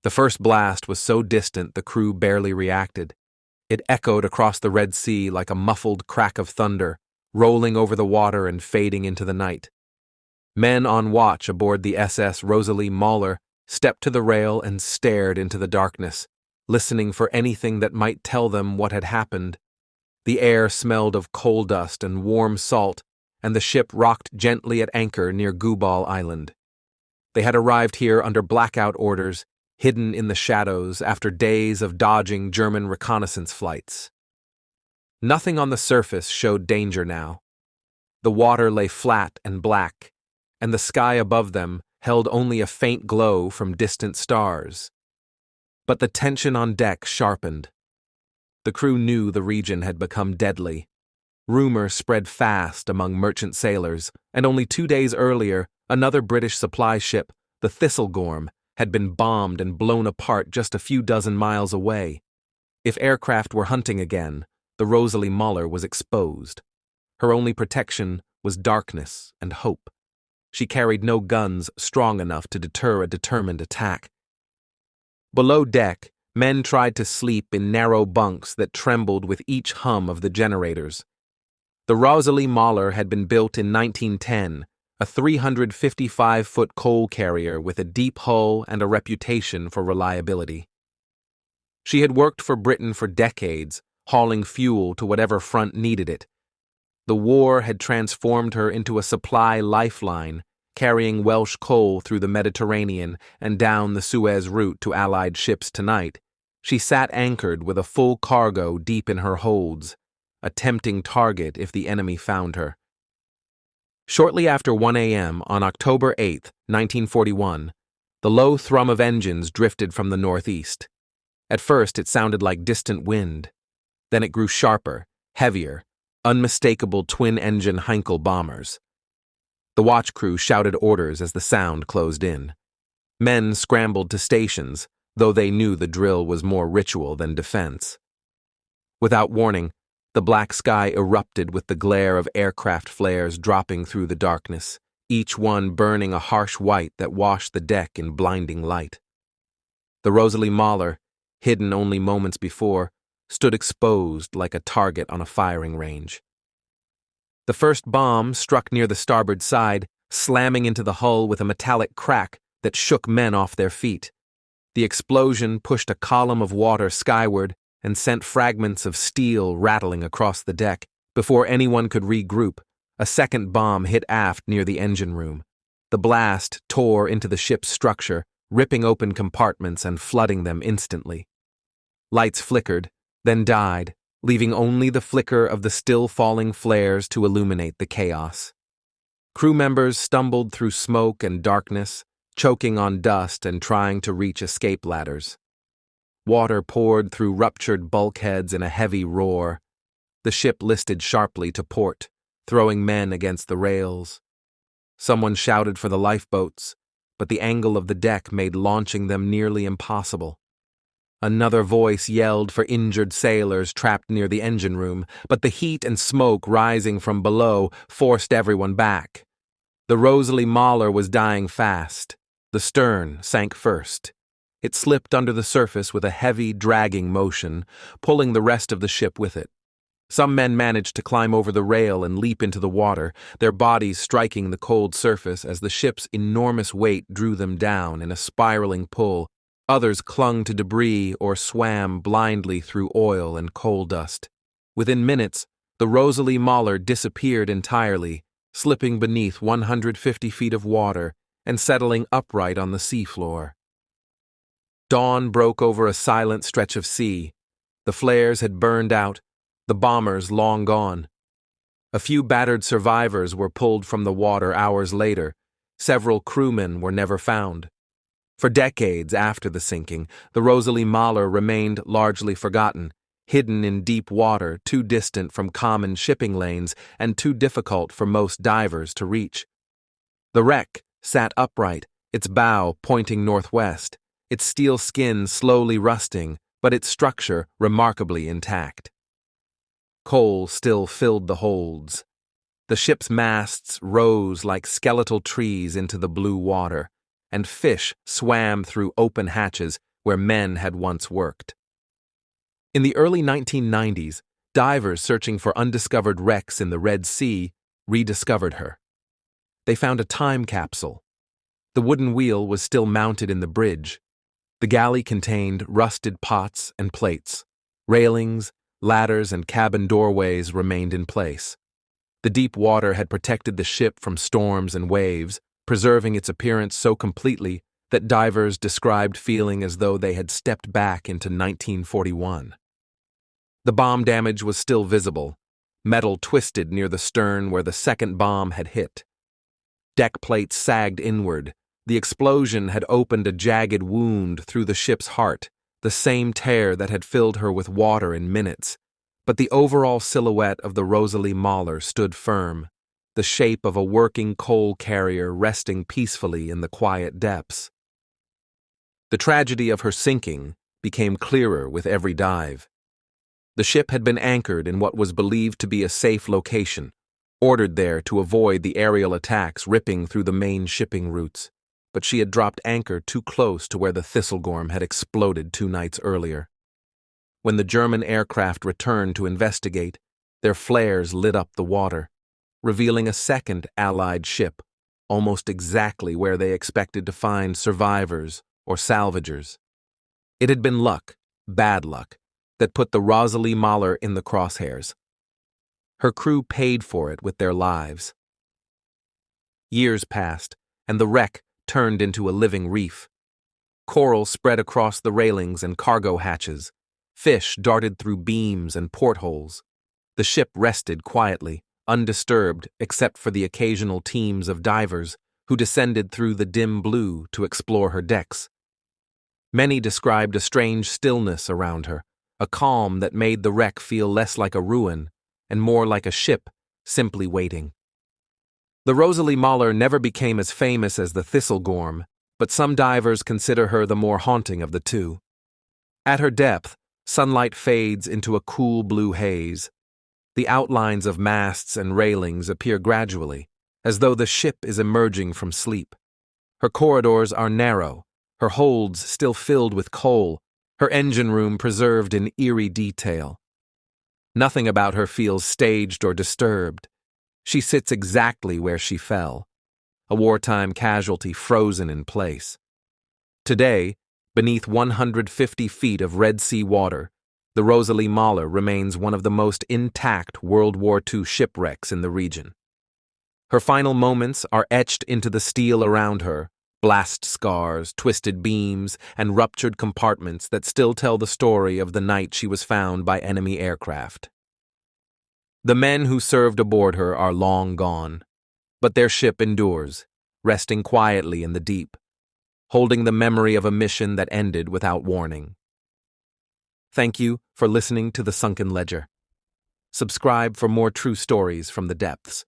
The first blast was so distant the crew barely reacted. It echoed across the Red Sea like a muffled crack of thunder, rolling over the water and fading into the night. Men on watch aboard the SS Rosalie Moller stepped to the rail and stared into the darkness, listening for anything that might tell them what had happened. The air smelled of coal dust and warm salt, and the ship rocked gently at anchor near Gooball Island. They had arrived here under blackout orders, hidden in the shadows after days of dodging German reconnaissance flights. Nothing on the surface showed danger now. The water lay flat and black, and the sky above them held only a faint glow from distant stars. But the tension on deck sharpened. The crew knew the region had become deadly. Rumor spread fast among merchant sailors, and only 2 days earlier, another British supply ship, the Thistlegorm, had been bombed and blown apart just a few dozen miles away. If aircraft were hunting again, the Rosalie Moller was exposed. Her only protection was darkness and hope. She carried no guns strong enough to deter a determined attack. Below deck, men tried to sleep in narrow bunks that trembled with each hum of the generators. The Rosalie Moller had been built in 1910, a 355-foot coal carrier with a deep hull and a reputation for reliability. She had worked for Britain for decades, hauling fuel to whatever front needed it. The war had transformed her into a supply lifeline, carrying Welsh coal through the Mediterranean and down the Suez route to Allied ships tonight. She sat anchored with a full cargo deep in her holds, a tempting target if the enemy found her. Shortly after 1 a.m. on October 8, 1941, the low thrum of engines drifted from the northeast. At first it sounded like distant wind. Then it grew sharper, heavier, unmistakable twin-engine Heinkel bombers. The watch crew shouted orders as the sound closed in. Men scrambled to stations, though they knew the drill was more ritual than defense. Without warning, the black sky erupted with the glare of aircraft flares dropping through the darkness, each one burning a harsh white that washed the deck in blinding light. The Rosalie Moller, hidden only moments before, stood exposed like a target on a firing range. The first bomb struck near the starboard side, slamming into the hull with a metallic crack that shook men off their feet. The explosion pushed a column of water skyward and sent fragments of steel rattling across the deck. Before anyone could regroup, a second bomb hit aft near the engine room. The blast tore into the ship's structure, ripping open compartments and flooding them instantly. Lights flickered, then died, leaving only the flicker of the still-falling flares to illuminate the chaos. Crew members stumbled through smoke and darkness, choking on dust and trying to reach escape ladders. Water poured through ruptured bulkheads in a heavy roar. The ship listed sharply to port, throwing men against the rails. Someone shouted for the lifeboats, but the angle of the deck made launching them nearly impossible. Another voice yelled for injured sailors trapped near the engine room, but the heat and smoke rising from below forced everyone back. The Rosalie Moller was dying fast. The stern sank first. It slipped under the surface with a heavy, dragging motion, pulling the rest of the ship with it. Some men managed to climb over the rail and leap into the water, their bodies striking the cold surface as the ship's enormous weight drew them down in a spiraling pull. Others clung to debris or swam blindly through oil and coal dust. Within minutes, the Rosalie Moller disappeared entirely, slipping beneath 150 feet of water and settling upright on the seafloor. Dawn broke over a silent stretch of sea. The flares had burned out, the bombers long gone. A few battered survivors were pulled from the water hours later. Several crewmen were never found. For decades after the sinking, the Rosalie Moller remained largely forgotten, hidden in deep water too distant from common shipping lanes and too difficult for most divers to reach. The wreck sat upright, its bow pointing northwest, its steel skin slowly rusting, but its structure remarkably intact. Coal still filled the holds. The ship's masts rose like skeletal trees into the blue water, and fish swam through open hatches, where men had once worked. In the early 1990s, divers searching for undiscovered wrecks in the Red Sea rediscovered her. They found a time capsule. The wooden wheel was still mounted in the bridge. The galley contained rusted pots and plates. Railings, ladders, and cabin doorways remained in place. The deep water had protected the ship from storms and waves, preserving its appearance so completely that divers described feeling as though they had stepped back into 1941. The bomb damage was still visible, metal twisted near the stern where the second bomb had hit. Deck plates sagged inward. The explosion had opened a jagged wound through the ship's heart, the same tear that had filled her with water in minutes. But the overall silhouette of the Rosalie Moller stood firm, the shape of a working coal carrier resting peacefully in the quiet depths. The tragedy of her sinking became clearer with every dive. The ship had been anchored in what was believed to be a safe location, ordered there to avoid the aerial attacks ripping through the main shipping routes, but she had dropped anchor too close to where the Thistlegorm had exploded 2 nights earlier. When the German aircraft returned to investigate, their flares lit up the water, revealing a second Allied ship, almost exactly where they expected to find survivors or salvagers. It had been luck, bad luck, that put the Rosalie Moller in the crosshairs. Her crew paid for it with their lives. Years passed, and the wreck turned into a living reef. Coral spread across the railings and cargo hatches. Fish darted through beams and portholes. The ship rested quietly, undisturbed except for the occasional teams of divers who descended through the dim blue to explore her decks. Many described a strange stillness around her, a calm that made the wreck feel less like a ruin and more like a ship simply waiting. The Rosalie Moller never became as famous as the Thistlegorm, but some divers consider her the more haunting of the two. At her depth, sunlight fades into a cool blue haze. The outlines of masts and railings appear gradually, as though the ship is emerging from sleep. Her corridors are narrow, her holds still filled with coal, her engine room preserved in eerie detail. Nothing about her feels staged or disturbed. She sits exactly where she fell, a wartime casualty frozen in place. Today, beneath 150 feet of Red Sea water, the Rosalie Moller remains one of the most intact World War II shipwrecks in the region. Her final moments are etched into the steel around her, blast scars, twisted beams, and ruptured compartments that still tell the story of the night she was found by enemy aircraft. The men who served aboard her are long gone, but their ship endures, resting quietly in the deep, holding the memory of a mission that ended without warning. Thank you for listening to The Sunken Ledger. Subscribe for more true stories from the depths.